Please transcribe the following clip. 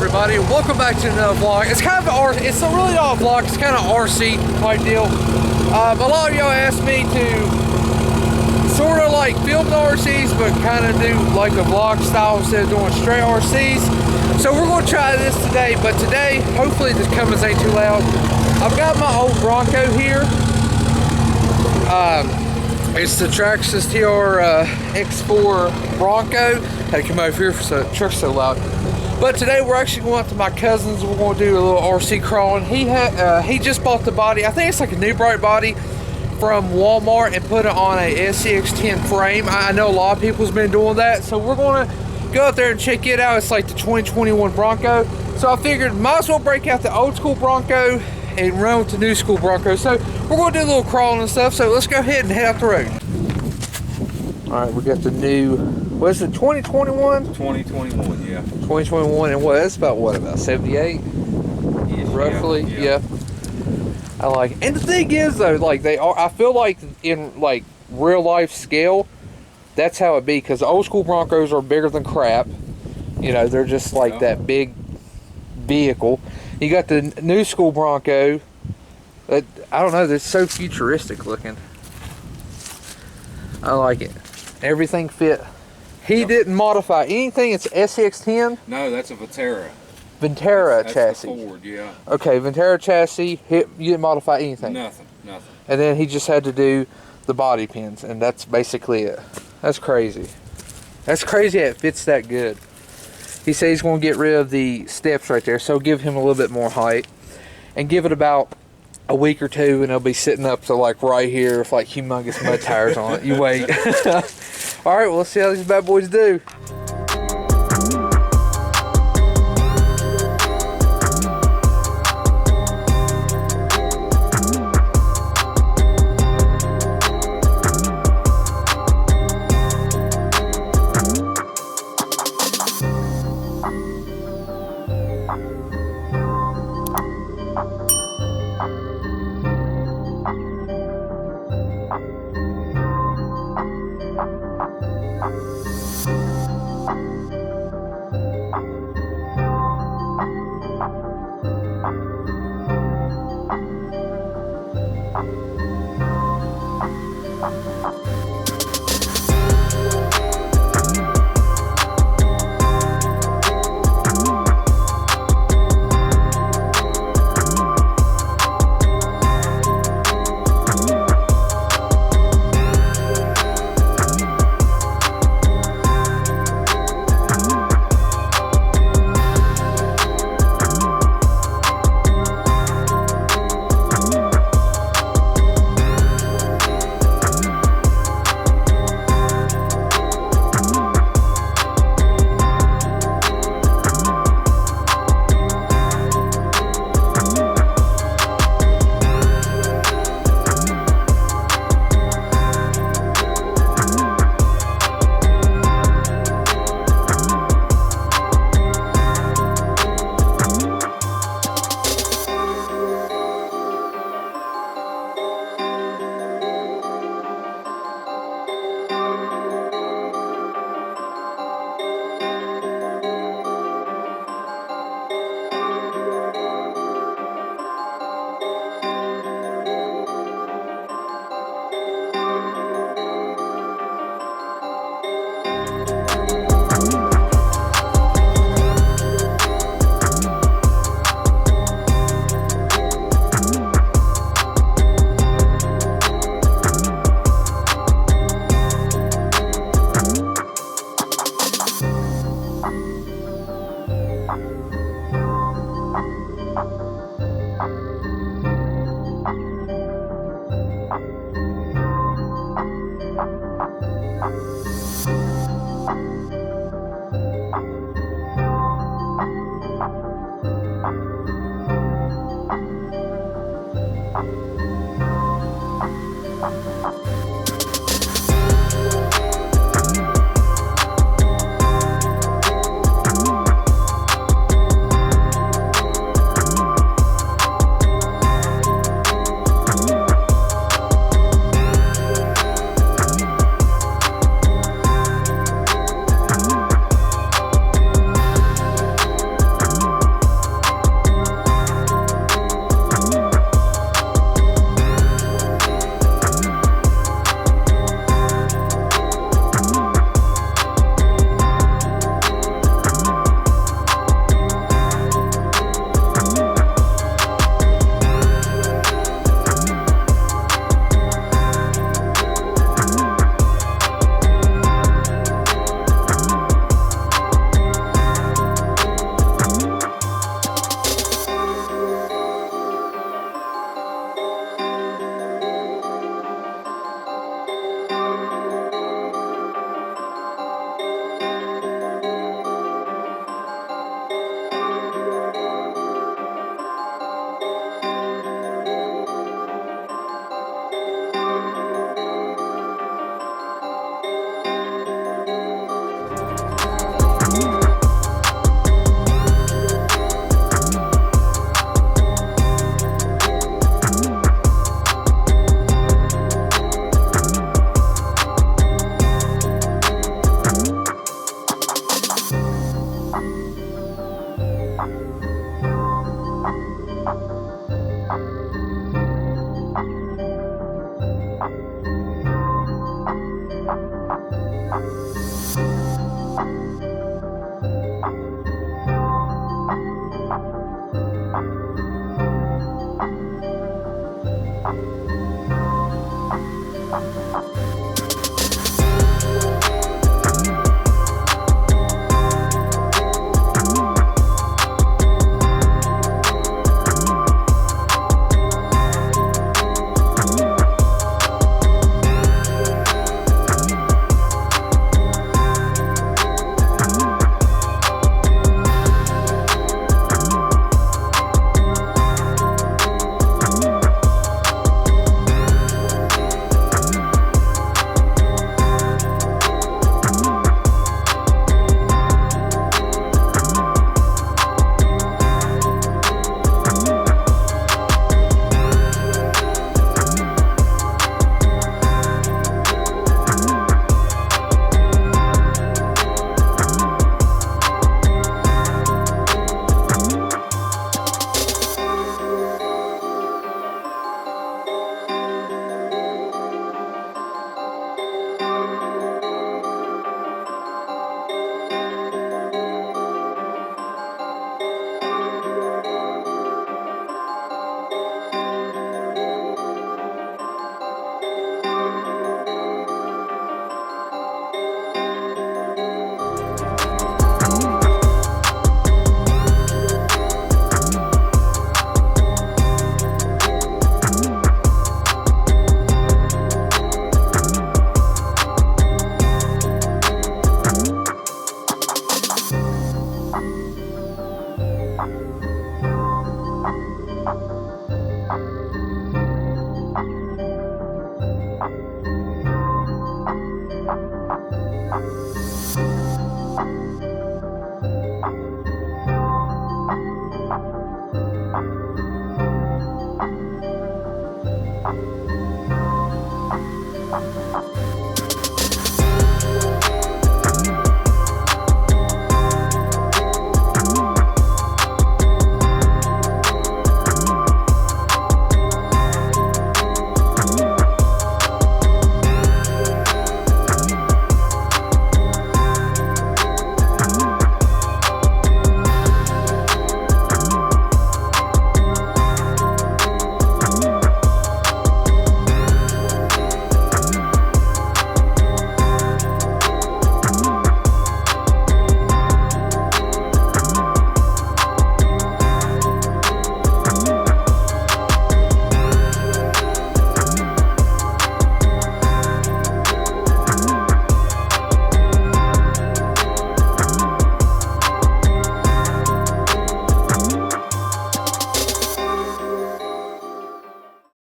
everybody, welcome back to another vlog. It's kind of it's really not a vlog, it's kind of RC type deal. A lot of y'all asked me to sort of like film the RCs, but kind of do like a vlog style instead of doing straight RCs. So we're going to try this today, but today, hopefully this Cummins ain't too loud. I've got my old Bronco here. It's the Trx4 Bronco. Had to come over here for the truck's so loud. But today we're actually going out to my cousin's. We're going to do a little RC crawling. He just bought the body. I think it's like a new bright body from Walmart and put it on a SCX10 frame. I know a lot of people's been doing that, so we're going to go out there and check it out. It's like the 2021 Bronco. So I figured might as well break out the old school Bronco and run with the new school Bronco. So we're going to do a little crawling and stuff. So let's go ahead and head out the road. All right, we got the new, what is it, 2021? 2021, yeah. 2021, and what, that's about 78? Yes, roughly, yeah. I like it. And the thing is though, like I feel like in like real life scale, that's how it be, because the old school Broncos are bigger than crap. You know, they're just like that big vehicle. You got the new school Bronco that, I don't know, they're so futuristic looking. I like it. Everything fit. He didn't modify anything. It's SCX10. No, that's a Ventera. That's chassis. The Ford, yeah. Okay, Ventera chassis. You didn't modify anything. Nothing. And then he just had to do the body pins, and that's basically it. That's crazy. That's crazy. It fits that good. He said he's going to get rid of the steps right there, so give him a little bit more height, and give it about a week or two, and it'll be sitting up to like right here with like humongous mud tires on it. You wait. All right, well, let's see how these bad boys do.